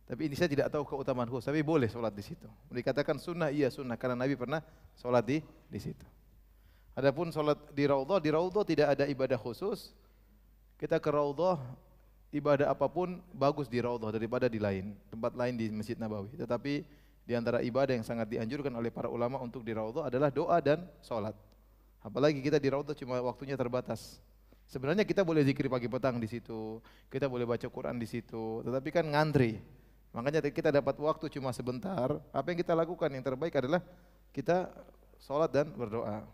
Tapi ini saya tidak tahu keutamaan khusus. Tapi boleh sholat di situ. Dikatakan sunnah, iya sunnah. Karena Nabi pernah sholat di situ. Adapun sholat di Raudhah tidak ada ibadah khusus. Kita ke Raudhah, ibadah apapun bagus di Raudhah daripada di tempat lain di Masjid Nabawi. Tetapi di antara ibadah yang sangat dianjurkan oleh para ulama untuk di Raudhah adalah doa dan sholat. Apalagi kita di Raudhah cuma waktunya terbatas. Sebenarnya kita boleh zikir pagi petang di situ, kita boleh baca Quran di situ, tetapi kan ngantri. Makanya kita dapat waktu cuma sebentar, apa yang kita lakukan yang terbaik adalah kita sholat dan berdoa.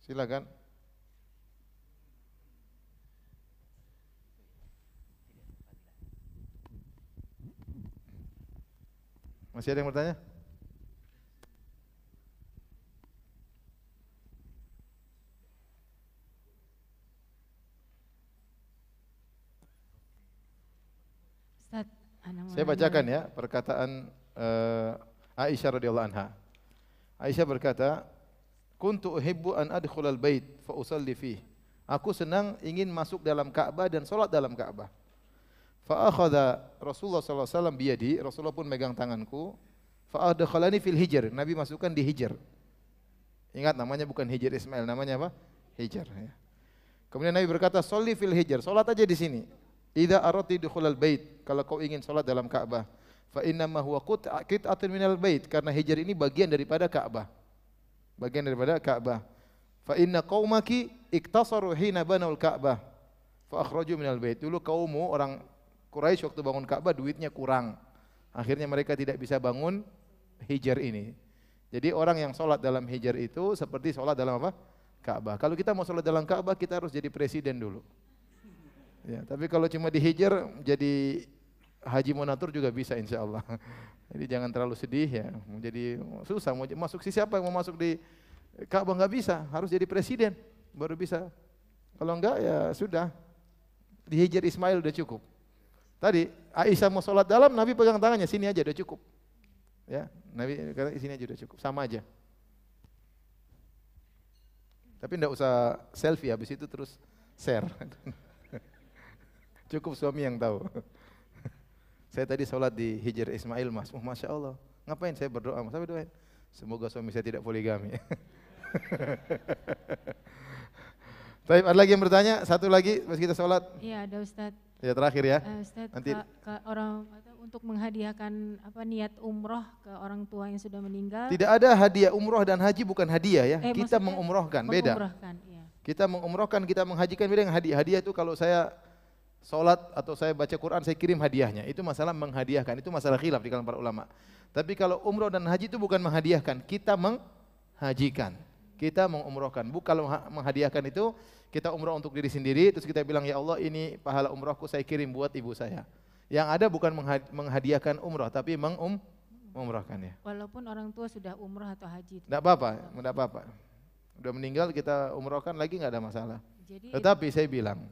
Silakan. Masih ada yang bertanya? Ustaz, saya bacakan ya perkataan Aisyah radhiyallahu anha. Aisyah berkata, "Kuntu uhibbu an adkhulal bait fa usalli fihi." Aku senang ingin masuk dalam Ka'bah dan salat dalam Ka'bah. Fa akhadha Rasulullah sallallahu alaihi wasallam biyadi, Rasulullah pun megang tanganku. Fa adkhalani fil hijr, Nabi masukkan di hijr. Ingat namanya bukan hijr Ismail, namanya apa? Hijr ya. Kemudian Nabi berkata, "Sholli fil hijr." Salat aja di sini. Idza aradti dukhulal bait, kalau kau ingin salat dalam Ka'bah. Fa inna ma huwa qit'atun minal bait, karena hijr ini bagian daripada Ka'bah. Bagian daripada Ka'bah. Fa inna qaumaki iktasaru hina banul Ka'bah fa akhraju minal bait. Dulu kaummu orang Quraisy waktu bangun Ka'bah duitnya kurang. Akhirnya mereka tidak bisa bangun hijr ini. Jadi orang yang sholat dalam hijr itu seperti sholat dalam apa? Ka'bah. Kalau kita mau sholat dalam Ka'bah kita harus jadi presiden dulu. Ya, tapi kalau cuma di hijr jadi haji monatur juga bisa insya Allah. Jadi jangan terlalu sedih ya. Jadi susah mau masuk siapa yang mau masuk di Ka'bah nggak bisa, harus jadi presiden baru bisa. Kalau enggak ya sudah. Di hijr Ismail udah cukup. Tadi Aisyah mau sholat dalam, Nabi pegang tangannya, sini aja udah cukup. Ya, Nabi kata sini aja udah cukup, sama aja. Tapi enggak usah selfie, habis itu terus share. Cukup suami yang tahu. Saya tadi sholat di hijr Ismail mas, Masya Allah. Ngapain saya berdoa? Mas, saya berdoain. Semoga suami saya tidak poligami. Baik, ada lagi yang bertanya? Satu lagi, pas kita sholat. Iya, ada Ustaz. Ya terakhir ya. Ustaz, nanti ke orang untuk menghadiahkan apa niat umroh ke orang tua yang sudah meninggal. tidak ada hadiah umroh dan haji bukan hadiah ya. Kita mengumrohkan, beda. Iya. Kita mengumrohkan, kita menghajikan beda dengan hadiah. Hadiah itu kalau saya sholat atau saya baca Quran saya kirim hadiahnya. Itu masalah menghadiahkan, itu masalah khilaf di kalangan para ulama. Tapi kalau umroh dan haji itu bukan menghadiahkan, kita menghajikan. Kita mengumrohkan. Kalau menghadiahkan itu kita umroh untuk diri sendiri, terus kita bilang ya Allah ini pahala umrohku saya kirim buat ibu saya. Yang ada bukan menghadiahkan umroh, tapi mengumrohkan ya. Walaupun orang tua sudah umroh atau haji. Tidak apa-apa, tidak apa-apa. Udah meninggal kita umrohkan lagi nggak ada masalah. Jadi, tetapi saya bilang,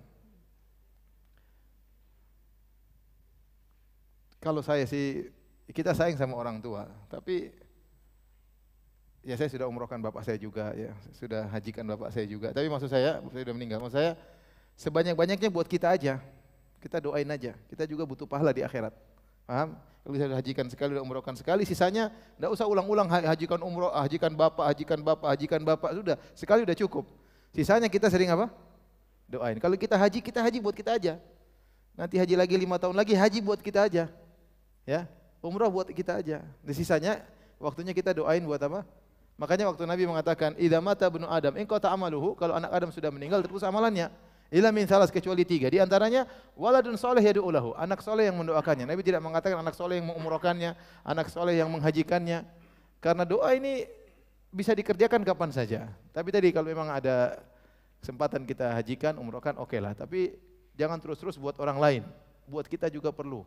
kalau saya sih kita sayang sama orang tua, tapi ya saya sudah umrohkan bapak saya juga ya, sudah hajikan bapak saya juga. Tapi maksud saya sudah meninggal. Maksud saya sebanyak-banyaknya buat kita aja. Kita doain aja. Kita juga butuh pahala di akhirat. Paham? Kalau kita sudah hajikan sekali, sudah umrohkan sekali, sisanya enggak usah ulang-ulang hajikan umroh, hajikan bapak, sudah. Sekali sudah cukup. Sisanya kita sering apa? Doain. Kalau kita haji buat kita aja. Nanti haji lagi 5 tahun lagi, haji buat kita aja. Ya, umroh buat kita aja. Di sisanya waktunya kita doain buat apa? Makanya waktu Nabi mengatakan, "Idza mata ibnu Adam, in qata amaluhu," kalau anak Adam sudah meninggal terputus amalannya. Illa min salas, kecuali 3. Di antaranya waladun saleh yad'u lahu, anak soleh yang mendoakannya. Nabi tidak mengatakan anak soleh yang mengumrohkannya, anak soleh yang menghajikannya. Karena doa ini bisa dikerjakan kapan saja. Tapi tadi kalau memang ada kesempatan kita hajikan, umrohkan, oke lah. Tapi jangan terus-terus buat orang lain. Buat kita juga perlu.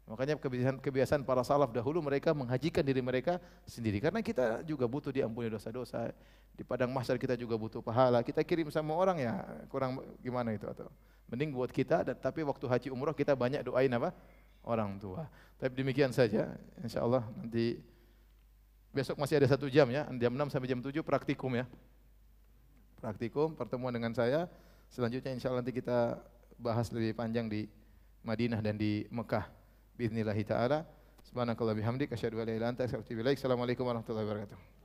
Makanya kebiasaan para salaf dahulu mereka menghajikan diri mereka sendiri. Karena kita juga butuh diampuni dosa-dosa. Di padang mahsyar kita juga butuh pahala. Kita kirim sama orang ya kurang gimana itu atau mending buat kita. Tapi waktu haji umroh kita banyak doain apa? Orang tua. Tapi demikian saja. Insya Allah nanti besok masih ada 1 jam ya. Jam 6 sampai jam 7 praktikum ya. Praktikum pertemuan dengan saya. Selanjutnya insya Allah nanti kita bahas lebih panjang di Madinah dan di Mekah. Bismillahirrahmanirrahim. Subhanakallah bihamdik asyhadu an la ilaha illa anta astaghfiruka wa atubu ilaik. Assalamualaikum warahmatullahi wabarakatuh.